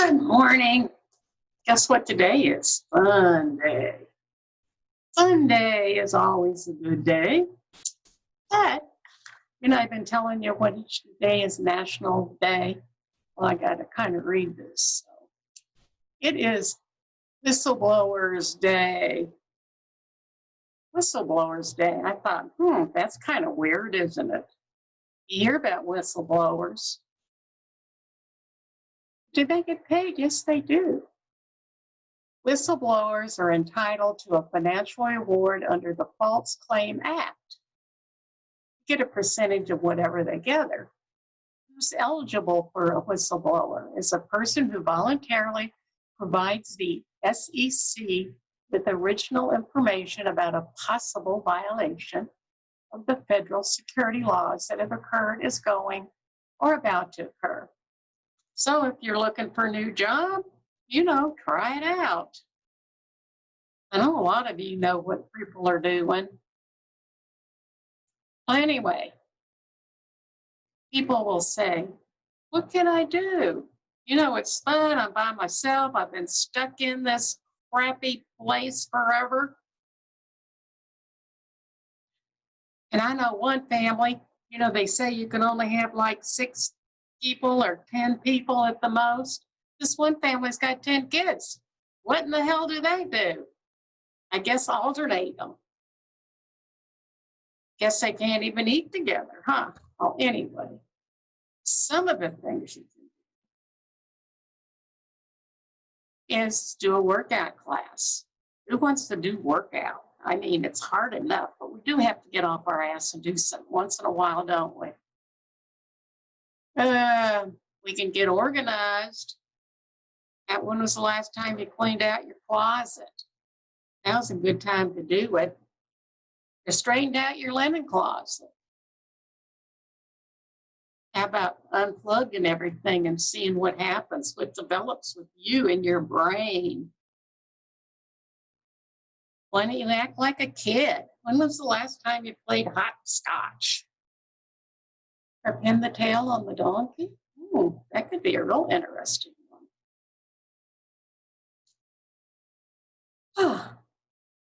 Good morning. Guess what today is? Fun day. Fun day is always a good day. But, I've been telling you what each day is National Day. Well, I got to kind of read this. So, it is Whistleblowers Day. Whistleblowers Day. I thought, that's kind of weird, isn't it? You hear about whistleblowers. Do they get paid? Yes, they do. Whistleblowers are entitled to a financial reward under the False Claim Act. Get a percentage of whatever they gather. Who's eligible for a whistleblower is a person who voluntarily provides the SEC with original information about a possible violation of the federal security laws that have occurred, is going, or about to occur. So if you're looking for a new job, try it out. I know a lot of you know what people are doing. Well, anyway, people will say, what can I do? It's fun. I'm by myself. I've been stuck in this crappy place forever. And I know one family, they say you can only have like 6 people or 10 people at the most. This one family's got 10 kids. What in the hell do they do? I guess alternate them. Guess they can't even eat together, huh? Well, anyway, some of the things you can do is do a workout class. Who wants to do workout? I mean, it's hard enough, but we do have to get off our ass and do something once in a while, don't we? We can get organized. When was the last time you cleaned out your closet? Now's a good time to do it. You straightened out your linen closet. How about unplugging everything and seeing what happens, what develops with you in your brain? Why don't you act like a kid? When was the last time you played hopscotch? Or pin the tail on the donkey? That could be a real interesting one.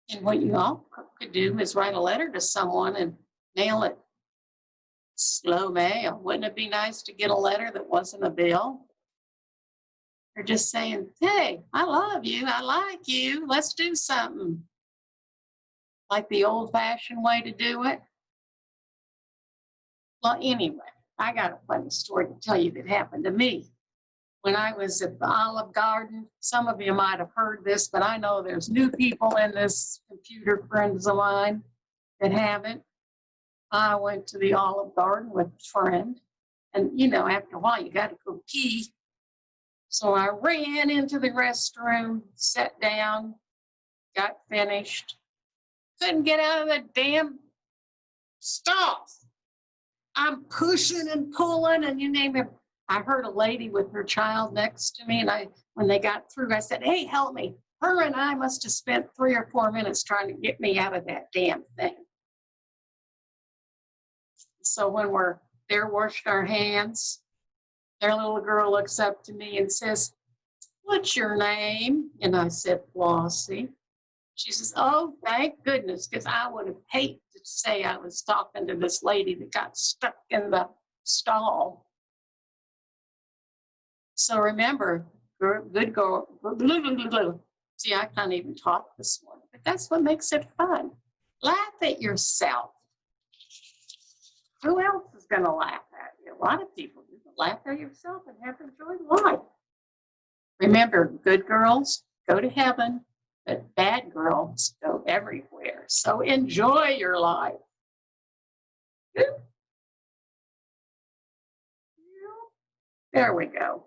And what you all could do is write a letter to someone and mail it. Slow mail. Wouldn't it be nice to get a letter that wasn't a bill? Or just saying, hey, I love you. I like you. Let's do something. Like the old-fashioned way to do it. Well, anyway, I got a funny story to tell you that happened to me. When I was at the Olive Garden, some of you might have heard this, but I know there's new people in this computer, friends of mine, that haven't. I went to the Olive Garden with a friend, and after a while, you got to go pee. So I ran into the restroom, sat down, got finished, couldn't get out of the damn stall. I'm pushing and pulling, and you name it. I heard a lady with her child next to me, and when they got through, I said, hey, help me. Her and I must have spent 3 or 4 minutes trying to get me out of that damn thing. So when we're there washing our hands, their little girl looks up to me and says, what's your name? And I said, Flossie. She says, oh, thank goodness, because I would have hated to say I was talking to this lady that got stuck in the stall. So remember, good girl. See, I can't even talk this morning, but that's what makes it fun. Laugh at yourself. Who else is going to laugh at you? A lot of people. You can laugh at yourself and have enjoyed life. Remember, good girls go to heaven, but bad girls go everywhere. So enjoy your life. There we go.